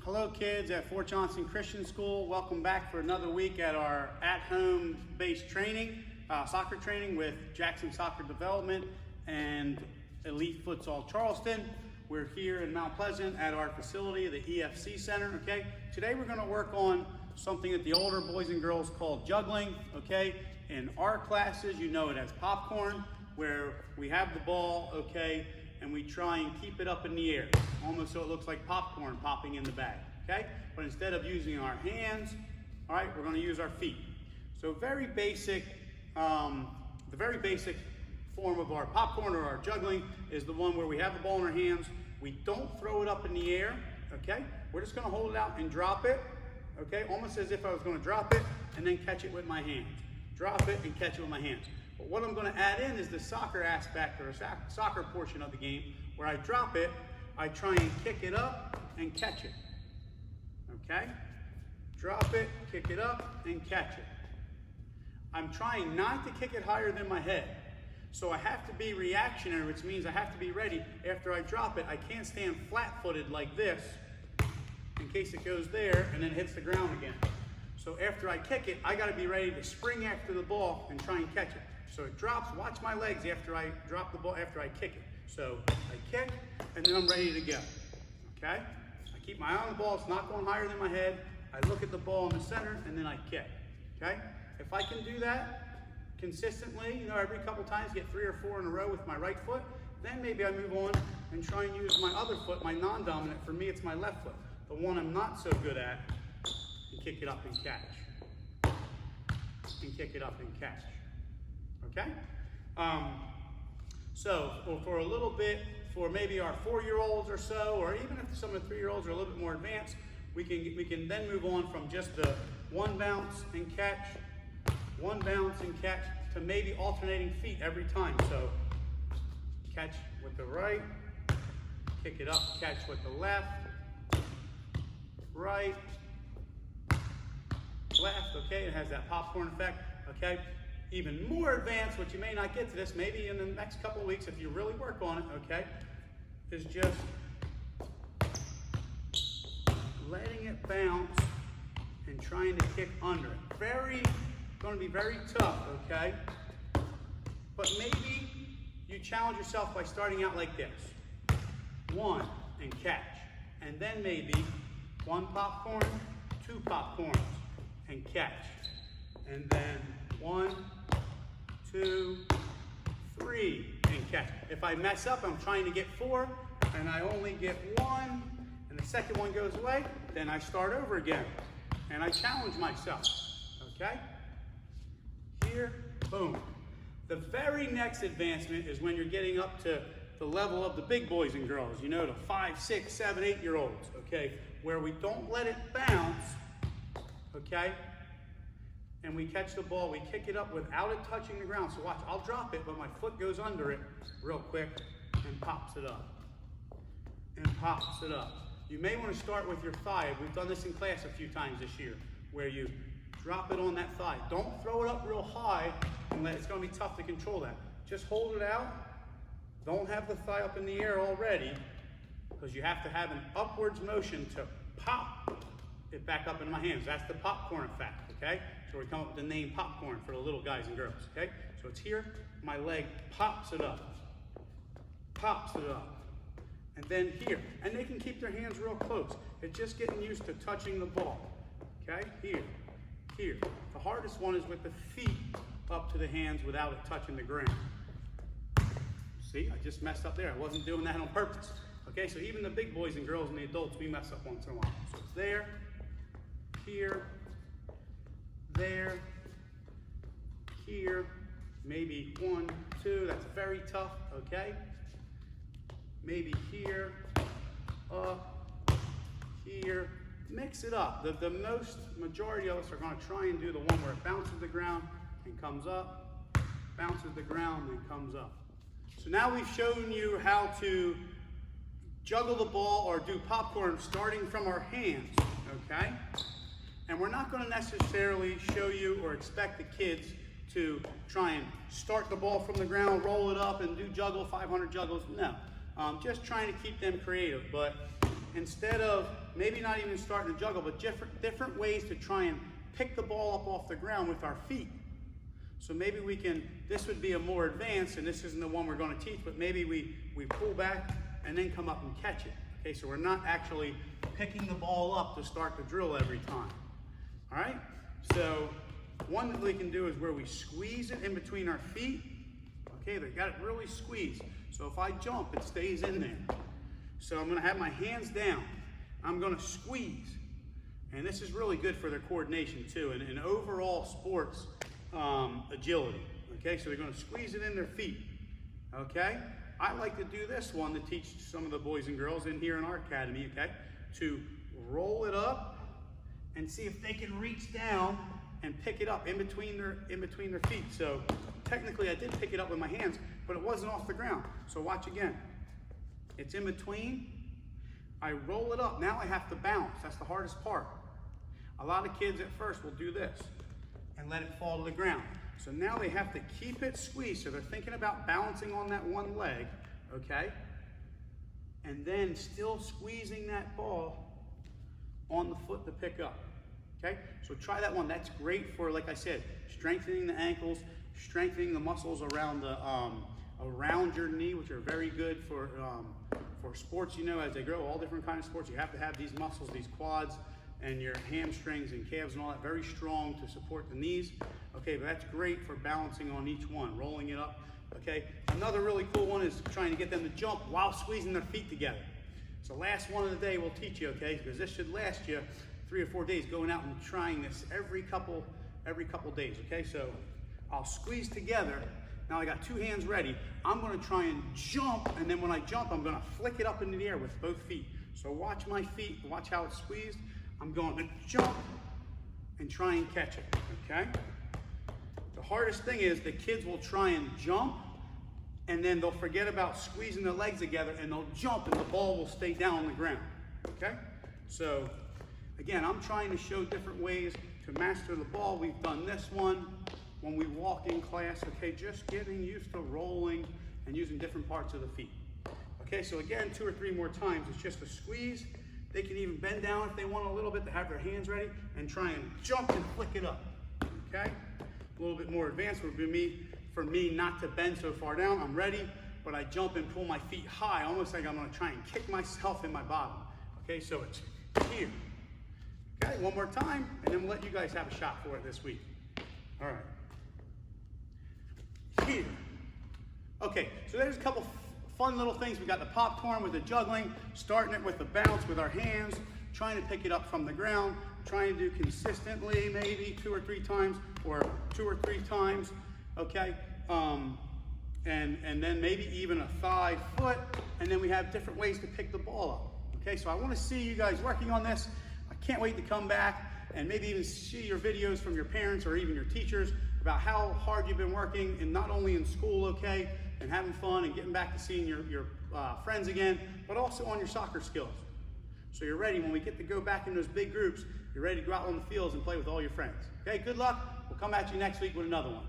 Hello kids at Fort Johnson Christian School. Welcome back for another week at our at-home based training, soccer training with Jackson Soccer Development and Elite Futsal Charleston. We're here in Mount Pleasant at our facility, the EFC Center, okay? Today we're gonna work on something that the older boys and girls call juggling, okay? In our classes, you know it as popcorn, where we have the ball, okay? And we try and keep it up in the air, almost so it looks like popcorn popping in the bag, okay? But instead of using our hands, all right, we're gonna use our feet. So very basic, the very basic form of our popcorn or our juggling is the one where we have the ball in our hands, we don't throw it up in the air, okay? We're just gonna hold it out and drop it, okay? Almost as if I was gonna drop it and then catch it with my hands. Drop it and catch it with my hands. But what I'm going to add in is the soccer aspect or soccer portion of the game where I drop it, I try and kick it up and catch it. Okay? Drop it, kick it up, and catch it. I'm trying not to kick it higher than my head. So I have to be reactionary, which means I have to be ready. After I drop it, I can't stand flat-footed like this in case it goes there and then hits the ground again. So after I kick it, I got to be ready to spring after the ball and try and catch it. So it drops, watch my legs after I drop the ball, after I kick it. So I kick, and then I'm ready to go, okay? I keep my eye on the ball, it's not going higher than my head. I look at the ball in the center, and then I kick, okay? If I can do that consistently, you know, every couple times, get 3 or 4 in a row with my right foot, then maybe I move on and try and use my other foot, my non-dominant. For me, it's my left foot. The one I'm not so good at, and kick it up and catch. And kick it up and catch. Okay? So for a little bit, for maybe our 4-year-olds or so, or even if some of the 3-year-olds are a little bit more advanced, we can then move on from just the one bounce and catch, to maybe alternating feet every time. So catch with the right, kick it up, catch with the left, right, left, okay? It has that popcorn effect, okay? Even more advanced, which you may not get to this, maybe in the next couple of weeks if you really work on it, okay, is just letting it bounce and trying to kick under it. Going to be very tough, okay? But maybe you challenge yourself by starting out like this. 1 and catch. And then maybe 1 popcorn, 2 popcorns and catch. And then 1, 2, 3 and catch. If I mess up, I'm trying to get 4 and I only get 1 and the second one goes away, then I start over again and I challenge myself, okay? Here, boom. The very next advancement is when you're getting up to the level of the big boys and girls, you know, the 5, 6, 7, 8-year-olds, okay, where we don't let it bounce, okay? And we catch the ball, we kick it up without it touching the ground. So watch, I'll drop it, but my foot goes under it real quick and pops it up. And pops it up. You may want to start with your thigh. We've done this in class a few times this year, where you drop it on that thigh. Don't throw it up real high, and it's going to be tough to control that. Just hold it out. Don't have the thigh up in the air already, because you have to have an upwards motion to pop it back up in my hands. That's the popcorn effect, okay? So we come up with the name popcorn for the little guys and girls, okay? So it's here, my leg pops it up, and then here. And they can keep their hands real close. It's just getting used to touching the ball, okay? Here. The hardest one is with the feet up to the hands without it touching the ground. See, I just messed up there. I wasn't doing that on purpose. Okay, so even the big boys and girls and the adults, we mess up once in a while. So it's there, here, there, here, maybe 1, 2, that's very tough, okay? Maybe here, up, here, mix it up. The majority of us are gonna try and do the one where it bounces the ground and comes up, bounces the ground and comes up. So now we've shown you how to juggle the ball or do popcorn starting from our hands, okay? And we're not going to necessarily show you or expect the kids to try and start the ball from the ground, roll it up and do juggle 500 juggles. No, just trying to keep them creative. But instead of maybe not even starting to juggle, but different ways to try and pick the ball up off the ground with our feet. So maybe we can, this would be a more advanced, and this isn't the one we're going to teach, but maybe we pull back and then come up and catch it. Okay, so we're not actually picking the ball up to start the drill every time. All right, so one that we can do is where we squeeze it in between our feet. Okay, they got it really squeezed. So if I jump, it stays in there. So I'm going to have my hands down. I'm going to squeeze. And this is really good for their coordination too, and overall sports agility. Okay, so they're going to squeeze it in their feet. Okay, I like to do this one to teach some of the boys and girls in here in our academy, okay, to roll it up and see if they can reach down and pick it up in between their feet. So technically I did pick it up with my hands, but it wasn't off the ground. So watch again. It's in between. I roll it up. Now I have to balance. That's the hardest part. A lot of kids at first will do this and let it fall to the ground. So now they have to keep it squeezed. So they're thinking about balancing on that one leg, okay? And then still squeezing that ball on the foot to pick up, okay? So try that one. That's great for, like I said, strengthening the ankles, strengthening the muscles around the around your knee, which are very good for sports. You know, as they grow, all different kinds of sports, you have to have these muscles, these quads, and your hamstrings and calves and all that very strong to support the knees. Okay, but that's great for balancing on each one, rolling it up. Okay, another really cool one is trying to get them to jump while squeezing their feet together. So last one of the day we'll teach you, okay, because this should last you 3 or 4 days, going out and trying this every couple days. Okay, so I'll squeeze together. Now I got 2 hands ready. I'm going to try and jump, and then when I jump, I'm going to flick it up into the air with both feet. So watch my feet, watch how it's squeezed. I'm going to jump and try and catch it, okay? The hardest thing is the kids will try and jump, and then they'll forget about squeezing their legs together, and they'll jump, and the ball will stay down on the ground, okay? So, again, I'm trying to show different ways to master the ball. We've done this one when we walk in class, okay? Just getting used to rolling and using different parts of the feet. Okay, so again, 2 or 3 more times. It's just a squeeze. They can even bend down if they want a little bit to have their hands ready and try and jump and flick it up, okay? A little bit more advanced would be for me not to bend so far down. I'm ready, but I jump and pull my feet high, almost like I'm gonna try and kick myself in my bottom. Okay, so it's here. Okay, one more time, and then we'll let you guys have a shot for it this week. All right. Here. Okay, so there's a couple fun little things. We got the popcorn with the juggling, starting it with the bounce with our hands, trying to pick it up from the ground, trying to do consistently maybe 2 or 3 times, or 2 or 3 times, okay? And then maybe even a thigh, foot, and then we have different ways to pick the ball up, okay? So I want to see you guys working on this. I can't wait to come back and maybe even see your videos from your parents or even your teachers about how hard you've been working, and not only in school, okay, and having fun and getting back to seeing your friends again, but also on your soccer skills. So you're ready when we get to go back in those big groups, you're ready to go out on the fields and play with all your friends. Okay, good luck. We'll come at you next week with another one.